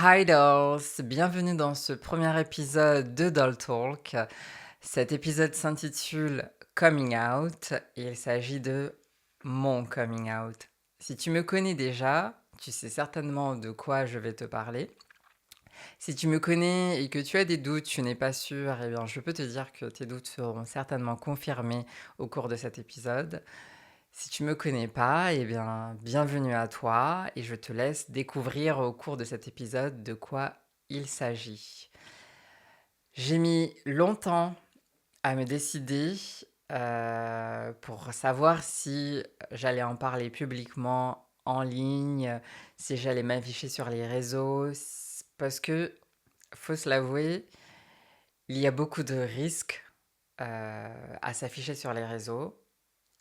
Hi dolls, bienvenue dans ce premier épisode de Doll Talk. Cet épisode s'intitule Coming Out et il s'agit de mon coming out. Si tu me connais déjà, tu sais certainement de quoi je vais te parler. Si tu me connais et que tu as des doutes, tu n'es pas sûr, eh bien je peux te dire que tes doutes seront certainement confirmés au cours de cet épisode. Si tu me connais pas, eh bien, bienvenue à toi et je te laisse découvrir au cours de cet épisode de quoi il s'agit. J'ai mis longtemps à me décider pour savoir si j'allais en parler publiquement, en ligne, si j'allais m'afficher sur les réseaux, parce que, faut se l'avouer, il y a beaucoup de risques à s'afficher sur les réseaux.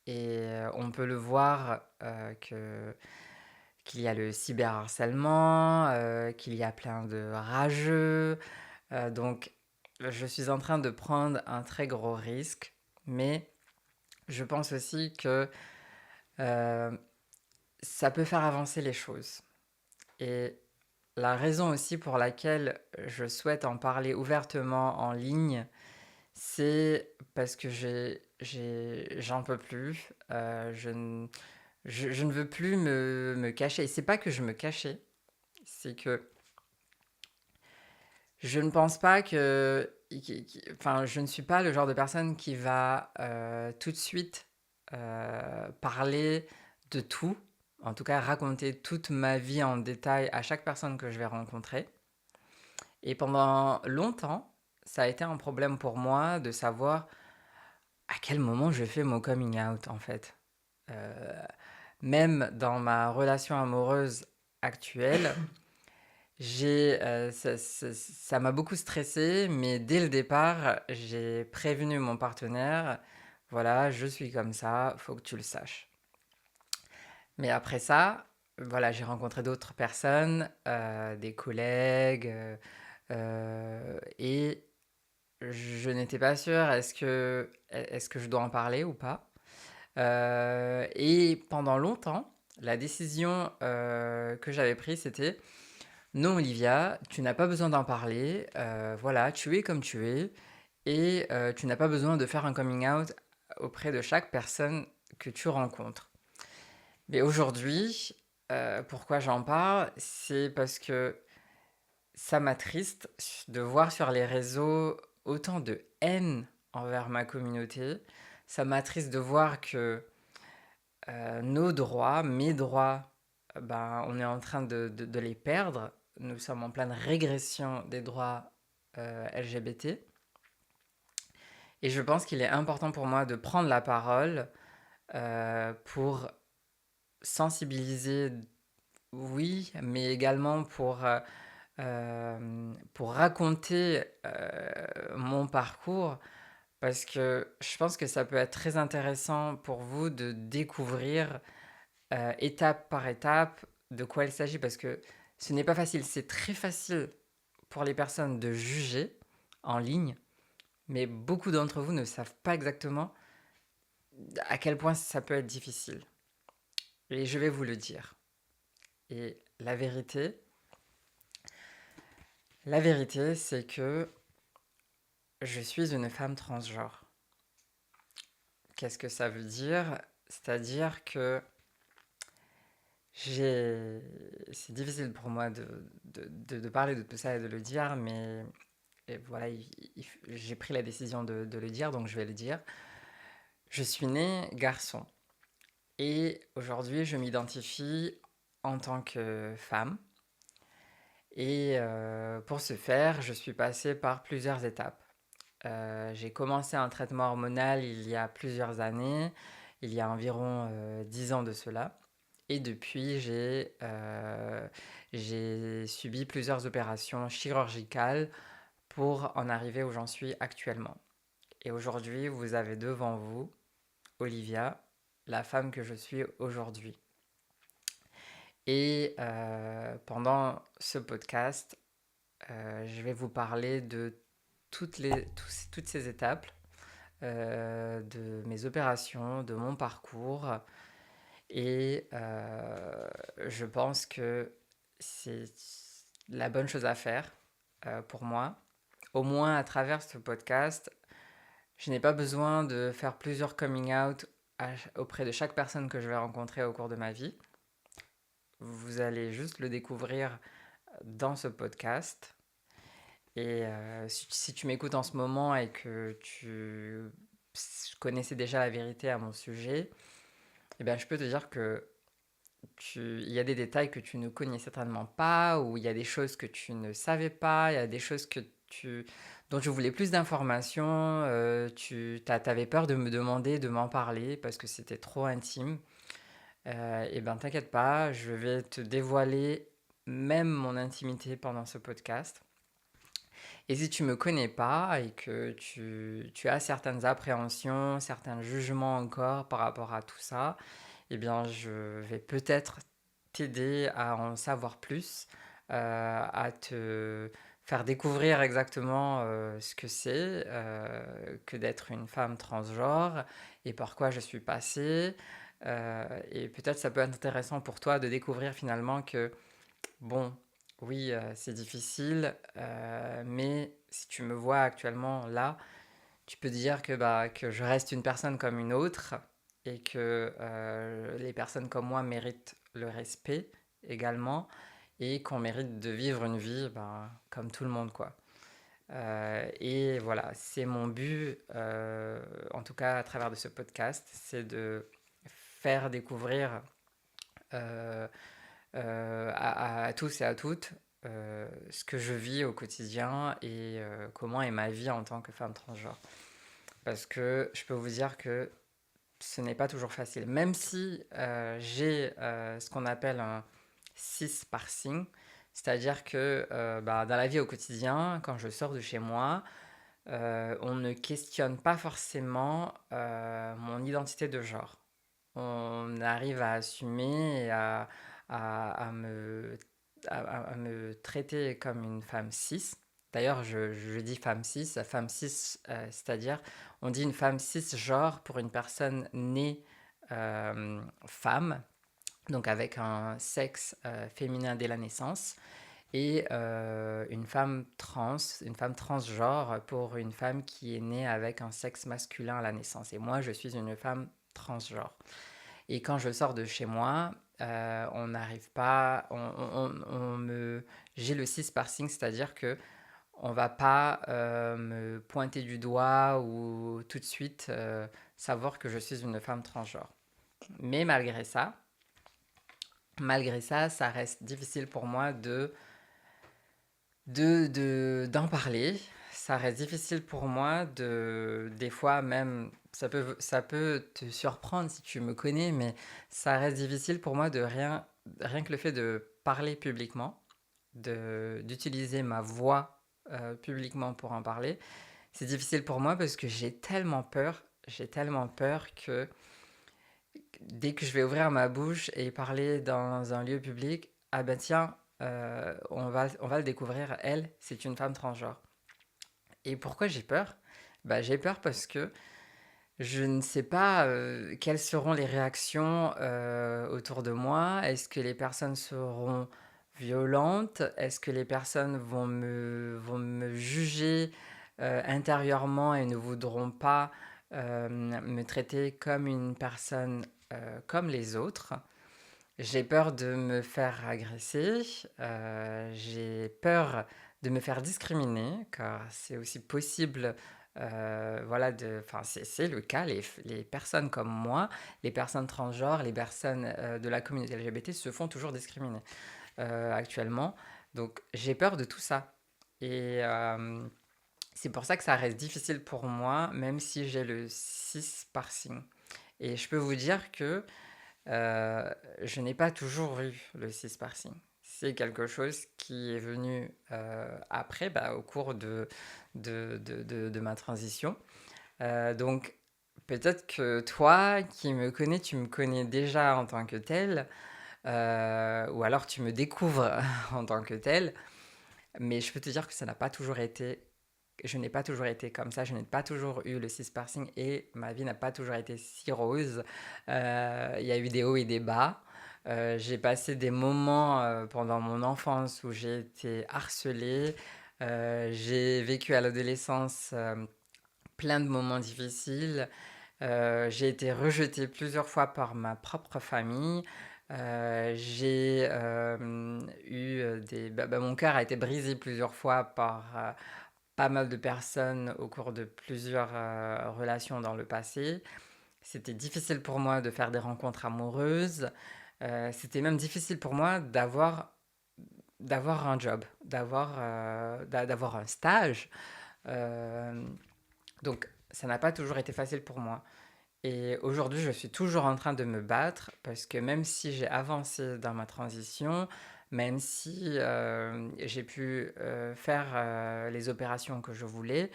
Et on peut le voir qu'il y a le cyberharcèlement, qu'il y a plein de rageux. Donc, je suis en train de prendre un très gros risque, mais je pense aussi que euh, ça peut faire avancer les choses. Et la raison aussi pour laquelle je souhaite en parler ouvertement en ligne, c'est parce que j'en peux plus. Je ne veux plus me cacher. Et c'est pas que je me cachais, c'est que je ne pense pas que. Enfin, je ne suis pas le genre de personne qui va tout de suite parler de tout, en tout cas raconter toute ma vie en détail à chaque personne que je vais rencontrer. Et pendant longtemps, ça a été un problème pour moi de savoir à quel moment je fais mon coming out en fait. Euh, Même dans ma relation amoureuse actuelle, ça m'a beaucoup stressé, mais dès le départ, j'ai prévenu mon partenaire, voilà, je suis comme ça, faut que tu le saches. Mais après ça, voilà, j'ai rencontré d'autres personnes, des collègues, et je n'étais pas sûre, est-ce que je dois en parler ou pas? Et pendant longtemps, la décision que j'avais prise, c'était non, Olivia, tu n'as pas besoin d'en parler. Voilà, tu es comme tu es. Et tu n'as pas besoin de faire un coming out auprès de chaque personne que tu rencontres. Mais aujourd'hui, pourquoi j'en parle? C'est parce que ça m'attriste de voir sur les réseaux autant de haine envers ma communauté. Ça m'attriste de voir que nos droits, mes droits, ben, on est en train de les perdre. Nous sommes en pleine régression des droits LGBT. Et je pense qu'il est important pour moi de prendre la parole pour sensibiliser, oui, mais également pour raconter mon parcours. Parce que je pense que ça peut être très intéressant pour vous de découvrir étape par étape de quoi il s'agit parce que ce n'est pas facile. C'est très facile pour les personnes de juger en ligne, mais beaucoup d'entre vous ne savent pas exactement à quel point ça peut être difficile. Et je vais vous le dire. Et la vérité, c'est que je suis une femme transgenre. Qu'est-ce que ça veut dire? C'est-à-dire que j'ai... C'est difficile pour moi de parler de tout ça et de le dire, mais et voilà, j'ai pris la décision de le dire, donc je vais le dire. Je suis née garçon et aujourd'hui je m'identifie en tant que femme. Et pour ce faire, je suis passée par plusieurs étapes. J'ai commencé un traitement hormonal il y a plusieurs années, il y a environ 10 ans de cela. Et depuis, j'ai subi plusieurs opérations chirurgicales pour en arriver où j'en suis actuellement. Et aujourd'hui, vous avez devant vous Olivia, la femme que je suis aujourd'hui. Et pendant ce podcast, je vais vous parler de toutes ces étapes, de mes opérations, de mon parcours. Et je pense que c'est la bonne chose à faire pour moi. Au moins à travers ce podcast, je n'ai pas besoin de faire plusieurs coming out auprès de chaque personne que je vais rencontrer au cours de ma vie. Vous allez juste le découvrir dans ce podcast. Et si tu m'écoutes en ce moment et que tu connaissais déjà la vérité à mon sujet, eh bien, je peux te dire que il y a des détails que tu ne connais certainement pas, ou il y a des choses que tu ne savais pas, il y a des choses dont tu voulais plus d'informations, tu avais peur de me demander, de m'en parler parce que c'était trop intime. Eh ben, t'inquiète pas, je vais te dévoiler même mon intimité pendant ce podcast. Et si tu me connais pas et que tu as certaines appréhensions, certains jugements encore par rapport à tout ça, eh bien, je vais peut-être t'aider à en savoir plus, à te faire découvrir exactement ce que c'est que d'être une femme transgenre et par quoi je suis passée. Et peut-être ça peut être intéressant pour toi de découvrir finalement que, bon, oui, c'est difficile, mais si tu me vois actuellement là, tu peux dire que je reste une personne comme une autre et que les personnes comme moi méritent le respect également et qu'on mérite de vivre une vie comme tout le monde, quoi. Et voilà, c'est mon but, en tout cas à travers de ce podcast, c'est de faire découvrir euh, à tous et à toutes ce que je vis au quotidien et comment est ma vie en tant que femme transgenre. Parce que je peux vous dire que ce n'est pas toujours facile. Même si j'ai ce qu'on appelle un cis-parsing, c'est-à-dire que dans la vie au quotidien, quand je sors de chez moi, on ne questionne pas forcément mon identité de genre. On arrive à assumer et à me, à me traiter comme une femme cis. D'ailleurs, je dis femme cis, c'est-à-dire, on dit une femme cisgenre pour une personne née femme, donc avec un sexe féminin dès la naissance, et une femme transgenre pour une femme qui est née avec un sexe masculin à la naissance. Et moi, je suis une femme transgenre. Et quand je sors de chez moi, on n'arrive pas, j'ai le cis-parsing, c'est-à-dire que on va pas me pointer du doigt ou tout de suite savoir que je suis une femme transgenre. Mais malgré ça, ça reste difficile pour moi d'en parler. Ça reste difficile pour moi des fois même, ça peut te surprendre si tu me connais, mais ça reste difficile pour moi rien que le fait de parler publiquement, d'utiliser ma voix publiquement pour en parler. C'est difficile pour moi parce que j'ai tellement peur que dès que je vais ouvrir ma bouche et parler dans un lieu public, ah ben tiens, on va le découvrir, elle, c'est une femme transgenre. Et pourquoi j'ai peur? Bah, j'ai peur parce que je ne sais pas quelles seront les réactions autour de moi. Est-ce que les personnes seront violentes? Est-ce que les personnes vont me juger intérieurement et ne voudront pas me traiter comme une personne comme les autres? J'ai peur de me faire agresser, j'ai peur de me faire discriminer, car c'est aussi possible, voilà, enfin, c'est le cas, les personnes comme moi, les personnes transgenres, les personnes de la communauté LGBT se font toujours discriminer actuellement. Donc j'ai peur de tout ça. Et c'est pour ça que ça reste difficile pour moi, même si j'ai le cis-parsing. Et je peux vous dire que euh, je n'ai pas toujours eu le cisparsing. C'est quelque chose qui est venu après, au cours de ma transition. Donc, peut-être que toi qui me connais, tu me connais déjà en tant que tel, ou alors tu me découvres en tant que tel, mais je peux te dire que ça n'a pas toujours été je n'ai pas toujours été comme ça, je n'ai pas toujours eu le cisparsing et ma vie n'a pas toujours été si rose. Il y a eu des hauts et des bas. J'ai passé des moments pendant mon enfance où j'ai été harcelée. J'ai vécu à l'adolescence plein de moments difficiles. J'ai été rejetée plusieurs fois par ma propre famille. J'ai eu mon cœur a été brisé plusieurs fois par pas mal de personnes au cours de plusieurs relations dans le passé. C'était difficile pour moi de faire des rencontres amoureuses. C'était même difficile pour moi d'avoir un job, d'avoir un stage. Euh, donc ça n'a pas toujours été facile pour moi. Et aujourd'hui, je suis toujours en train de me battre parce que même si j'ai avancé dans ma transition, même si j'ai pu faire les opérations que je voulais,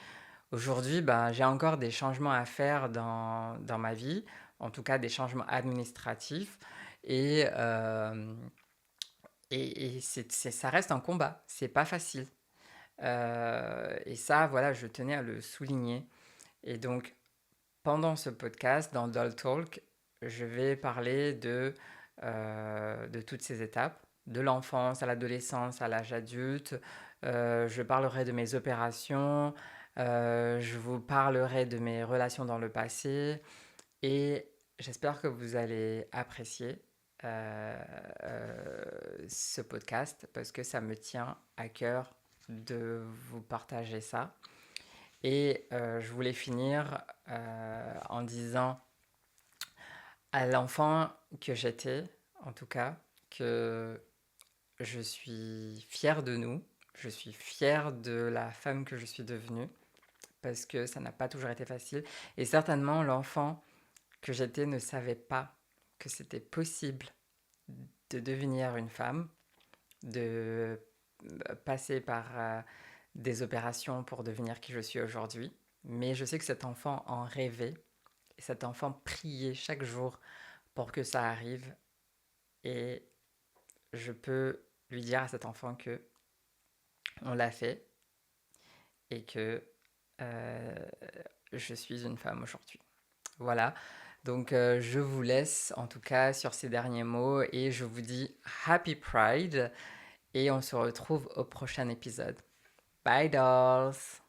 aujourd'hui, ben, j'ai encore des changements à faire dans ma vie, en tout cas des changements administratifs. Et, euh, ça reste un combat, c'est pas facile. Et ça, voilà, je tenais à le souligner. Et donc, pendant ce podcast, dans Doll Talk, je vais parler de toutes ces étapes, de l'enfance à l'adolescence, à l'âge adulte. Je parlerai de mes opérations, je vous parlerai de mes relations dans le passé et j'espère que vous allez apprécier euh, ce podcast parce que ça me tient à cœur de vous partager ça. Et je voulais finir en disant à l'enfant que j'étais, en tout cas, que je suis fière de nous, je suis fière de la femme que je suis devenue, parce que ça n'a pas toujours été facile. Et certainement, l'enfant que j'étais ne savait pas que c'était possible de devenir une femme, de passer par des opérations pour devenir qui je suis aujourd'hui. Mais je sais que cet enfant en rêvait, et cet enfant priait chaque jour pour que ça arrive. Et je peux lui dire à cet enfant que on l'a fait et que euh, je suis une femme aujourd'hui. Voilà. Donc je vous laisse en tout cas sur ces derniers mots et je vous dis Happy Pride et on se retrouve au prochain épisode. Bye dolls!